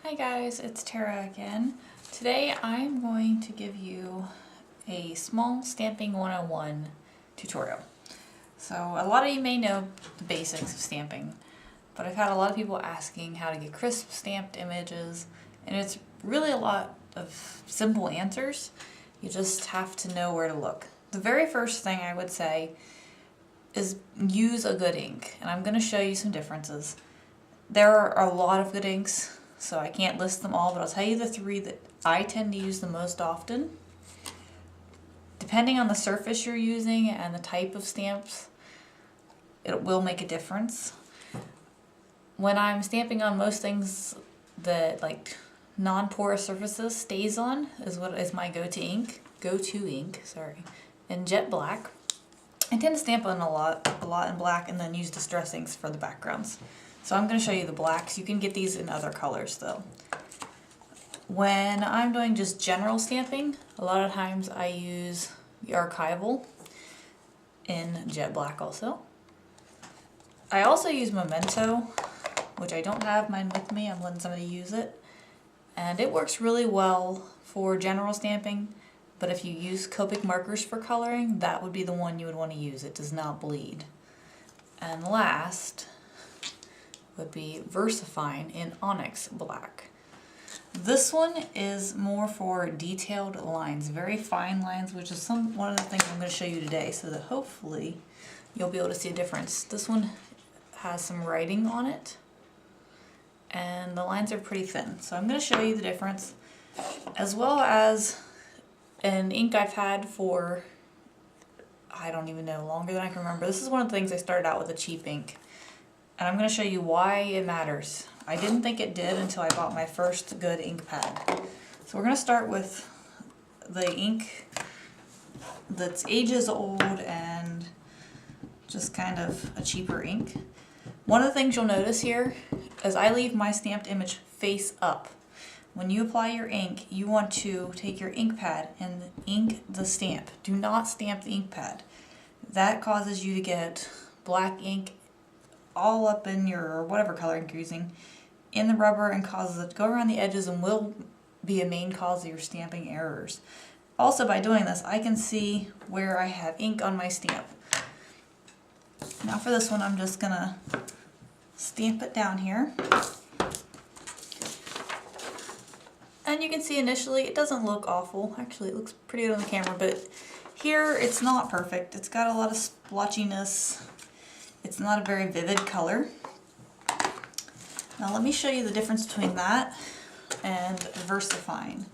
Hi guys, it's Tara again. Today I'm going to give you a small stamping 101 tutorial. So a lot of you may know the basics of stamping, but I've had a lot of people asking how to get crisp stamped images, and it's really a lot of simple answers. You just have to know where to look. The very first thing I would say is use a good ink, and I'm going to show you some differences. There are a lot of good inks, so I can't list them all, but I'll tell you the three that I tend to use the most often. Depending on the surface you're using and the type of stamps, it will make a difference. When I'm stamping on most things that like non-porous surfaces, StazOn is my go-to ink, in jet black. I tend to stamp on a lot in black and then use distress inks for the backgrounds. So I'm going to show you the blacks. You can get these in other colors though. When I'm doing just general stamping, a lot of times I use the Archival in jet black also. I also use Memento, which I don't have mine with me. I'm letting somebody use it. And it works really well for general stamping, but if you use Copic markers for coloring, that would be the one you would want to use. It does not bleed. And last would be VersaFine in Onyx Black. This one is more for detailed lines, very fine lines, which is one of the things I'm going to show you today, so that hopefully you'll be able to see a difference. This one has some writing on it, and the lines are pretty thin. So I'm going to show you the difference, as well as an ink I've had for, I don't even know, longer than I can remember. This is one of the things I started out with, a cheap ink. And I'm going to show you why it matters. I didn't think it did until I bought my first good ink pad. So we're going to start with the ink that's ages old and just kind of a cheaper ink. One of the things you'll notice here is I leave my stamped image face up. When you apply your ink, you want to take your ink pad and ink the stamp. Do not stamp the ink pad. That causes you to get black ink all up in your, whatever color ink you're using, in the rubber, and causes it to go around the edges and will be a main cause of your stamping errors. Also, by doing this, I can see where I have ink on my stamp. Now for this one, I'm just gonna stamp it down here. And you can see initially it doesn't look awful. Actually, it looks pretty good on the camera, but here it's not perfect. It's got a lot of splotchiness. It's not a very vivid color. Now let me show you the difference between that and VersaFine,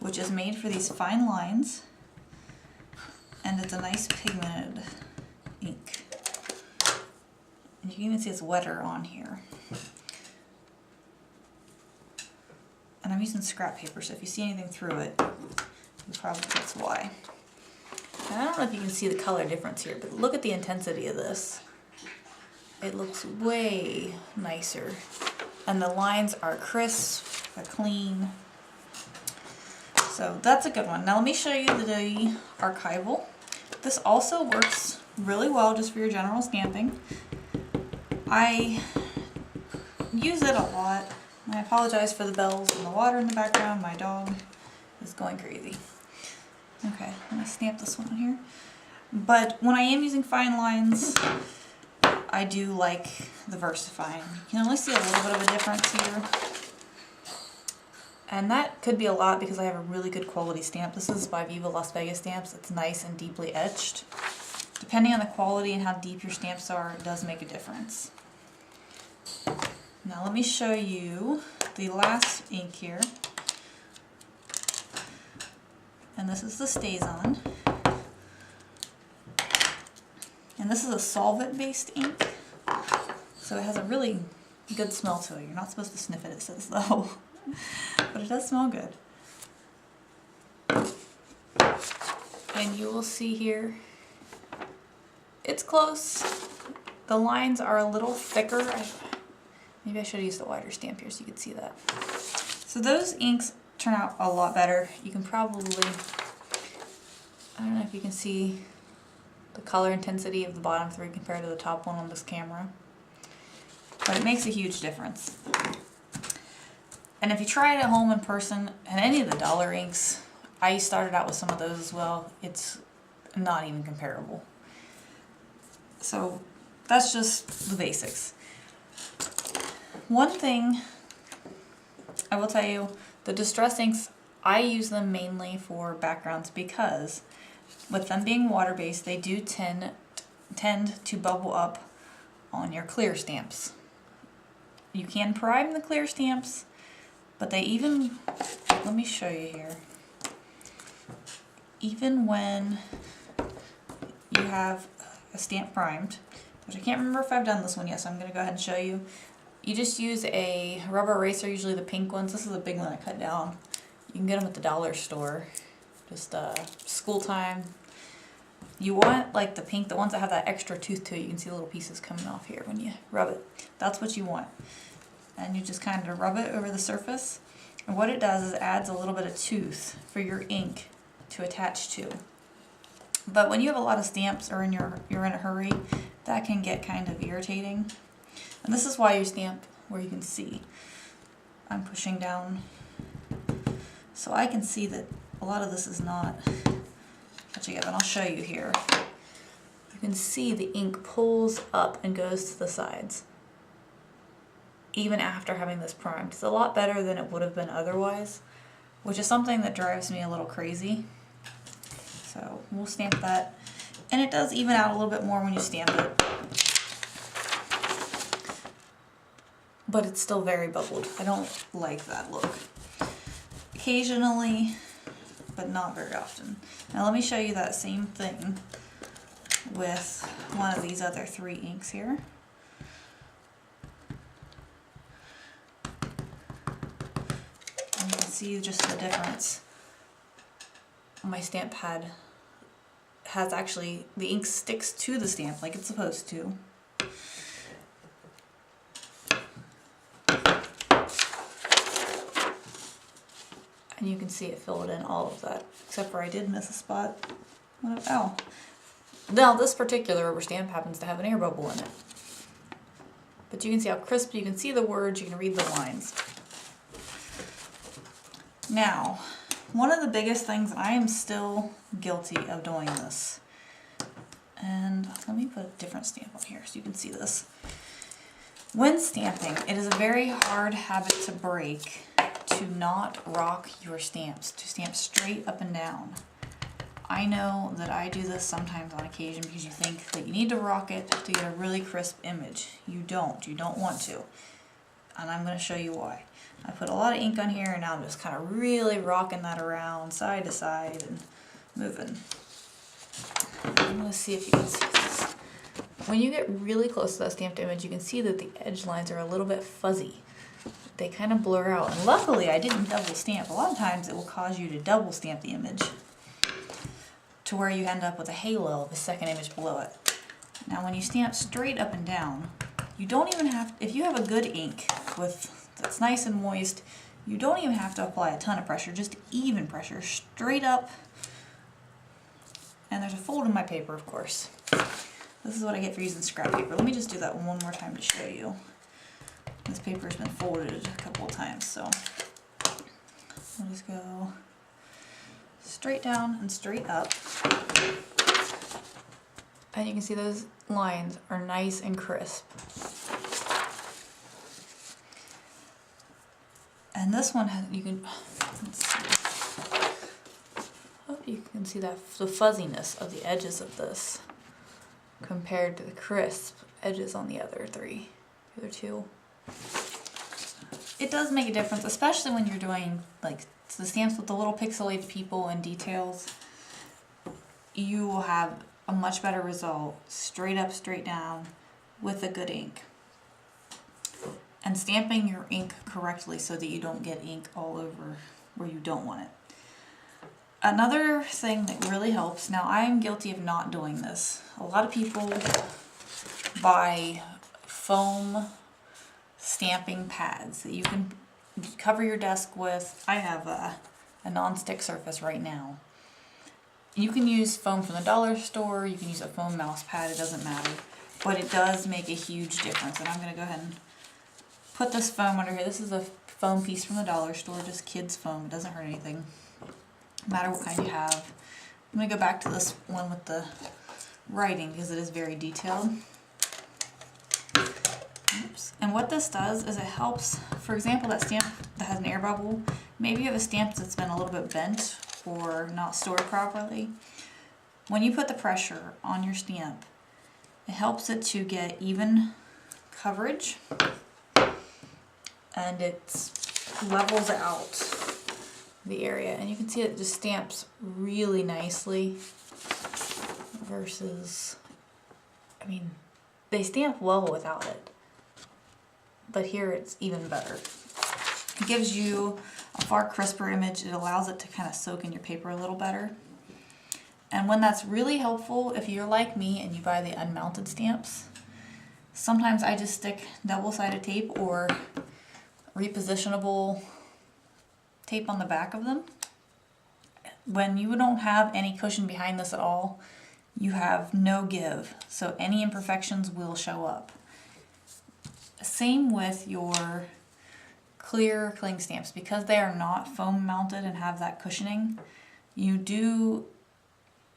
which is made for these fine lines, and it's a nice pigmented ink. And you can even see it's wetter on here. And I'm using scrap paper, so if you see anything through it, that's why. And I don't know if you can see the color difference here, but look at the intensity of this. It looks way nicer. And the lines are crisp, they're clean. So that's a good one. Now let me show you the Archival. This also works really well just for your general stamping. I use it a lot. I apologize for the bells and the water in the background. My dog is going crazy. Okay, let me stamp this one on here. But when I am using fine lines, I do like the VersaFine. You can only see a little bit of a difference here. And that could be a lot because I have a really good quality stamp. This is by Viva Las Vegas Stamps. It's nice and deeply etched. Depending on the quality and how deep your stamps are, it does make a difference. Now let me show you the last ink here. And this is the StazOn. And this is a solvent-based ink, so it has a really good smell to it. You're not supposed to sniff it, it says though, but it does smell good. And you will see here, it's close. The lines are a little thicker. Maybe I should have used a wider stamp here so you could see that. So those inks turn out a lot better. You can probably, I don't know if you can see the color intensity of the bottom three compared to the top one on this camera, but it makes a huge difference. And if you try it at home in person, and any of the dollar inks, I started out with some of those as well, it's not even comparable. So that's just the basics. One thing I will tell you, the Distress inks, I use them mainly for backgrounds because with them being water-based, they do tend to bubble up on your clear stamps. You can prime the clear stamps, but they even, let me show you here, even when you have a stamp primed, which I can't remember if I've done this one yet, so I'm going to go ahead and show you. You just use a rubber eraser, usually the pink ones. This is a big one I cut down. You can get them at the dollar store. Just school time. You want like the pink, the ones that have that extra tooth to it. You can see the little pieces coming off here when you rub it. That's what you want. And you just kind of rub it over the surface. And what it does is it adds a little bit of tooth for your ink to attach to. But when you have a lot of stamps or you're in a hurry, that can get kind of irritating. And this is why you stamp where you can see. I'm pushing down so I can see that a lot of this is not put together. And I'll show you here. You can see the ink pulls up and goes to the sides, even after having this primed. It's a lot better than it would have been otherwise, which is something that drives me a little crazy. So we'll stamp that. And it does even out a little bit more when you stamp it. But it's still very bubbled. I don't like that look. Occasionally, but not very often. Now let me show you that same thing with one of these other 3 inks here. And you can see just the difference. My stamp pad has actually, the ink sticks to the stamp like it's supposed to. And you can see it filled in all of that, except for I did miss a spot. Oh. Now this particular rubber stamp happens to have an air bubble in it. But you can see how crisp, you can see the words, you can read the lines. Now, one of the biggest things, I am still guilty of doing this. And let me put a different stamp on here so you can see this. When stamping, it is a very hard habit to break to not rock your stamps, to stamp straight up and down. I know that I do this sometimes on occasion because you think that you need to rock it to get a really crisp image. You don't want to. And I'm going to show you why. I put a lot of ink on here and now I'm just kind of really rocking that around side to side and moving. I'm going to see if you can see this. When you get really close to that stamped image, you can see that the edge lines are a little bit fuzzy. They kind of blur out. And luckily I didn't double stamp. A lot of times it will cause you to double stamp the image to where you end up with a halo of the second image below it. Now when you stamp straight up and down, you don't even have, if you have a good ink that's nice and moist, you don't even have to apply a ton of pressure, just even pressure, straight up. And there's a fold in my paper, of course. This is what I get for using scrap paper. Let me just do that one more time to show you. This paper has been folded a couple of times, so I'll just go straight down and straight up. And you can see those lines are nice and crisp. And this one has, you can, let's see. Hope you can see that, the fuzziness of the edges of this compared to the crisp edges on the other two. It does make a difference, especially when you're doing like the stamps with the little pixelated people and details. You will have a much better result straight up, straight down with a good ink. And stamping your ink correctly so that you don't get ink all over where you don't want it. Another thing that really helps, now I am guilty of not doing this. A lot of people buy foam stamping pads that you can cover your desk with. I have a non-stick surface right now. You can use foam from the dollar store, you can use a foam mouse pad, it doesn't matter. But it does make a huge difference. And I'm going to go ahead and put this foam under here. This is a foam piece from the dollar store, just kids foam. It doesn't hurt anything, no matter what kind you have. I'm going to go back to this one with the writing because it is very detailed. Oops. And what this does is it helps, for example, that stamp that has an air bubble, maybe you have a stamp that's been a little bit bent or not stored properly. When you put the pressure on your stamp, it helps it to get even coverage, and it levels out the area, and you can see it just stamps really nicely versus, I mean, they stamp well without it, but here it's even better. It gives you a far crisper image. It allows it to kind of soak in your paper a little better. And when that's really helpful, if you're like me and you buy the unmounted stamps, sometimes I just stick double-sided tape or repositionable tape on the back of them. When you don't have any cushion behind this at all, you have no give, so any imperfections will show up. Same with your clear cling stamps. Because they are not foam mounted and have that cushioning, you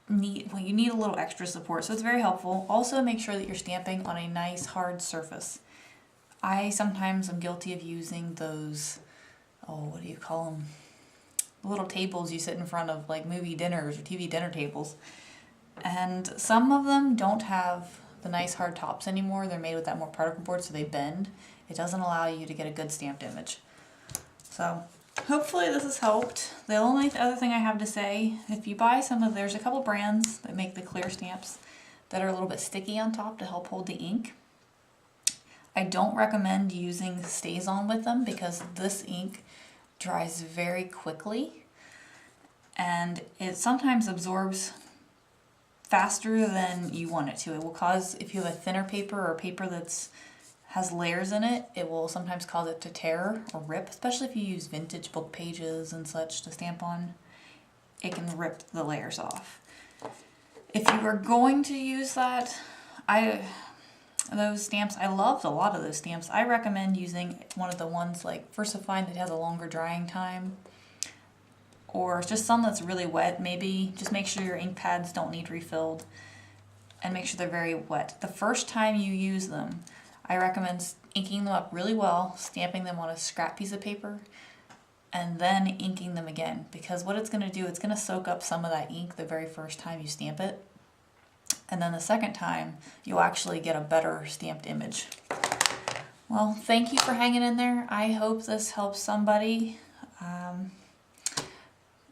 need a little extra support, so it's very helpful. Also, make sure that you're stamping on a nice hard surface. I sometimes am guilty of using those, what do you call them? The little tables you sit in front of, like movie dinners or TV dinner tables. And some of them don't have the nice hard tops anymore. They're made with that more particle board, so they bend. It doesn't allow you to get a good stamped image. So hopefully this has helped. The only other thing I have to say, if you buy there's a couple brands that make the clear stamps that are a little bit sticky on top to help hold the ink. I don't recommend using StazOn with them because this ink dries very quickly and it sometimes absorbs faster than you want it to. It will cause, if you have a thinner paper or paper that's has layers in it, it will sometimes cause it to tear or rip, especially if you use vintage book pages and such to stamp on. It can rip the layers off. If you were going to use those stamps, I loved a lot of those stamps. I recommend using one of the ones like VersaFine that has a longer drying time, or just some that's really wet. Maybe just make sure your ink pads don't need refilled and make sure they're very wet. The first time you use them, I recommend inking them up really well, stamping them on a scrap piece of paper, and then inking them again. Because what it's going to do, it's going to soak up some of that ink the very first time you stamp it. And then the second time, you'll actually get a better stamped image. Well, thank you for hanging in there. I hope this helps somebody.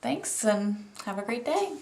Thanks, and have a great day.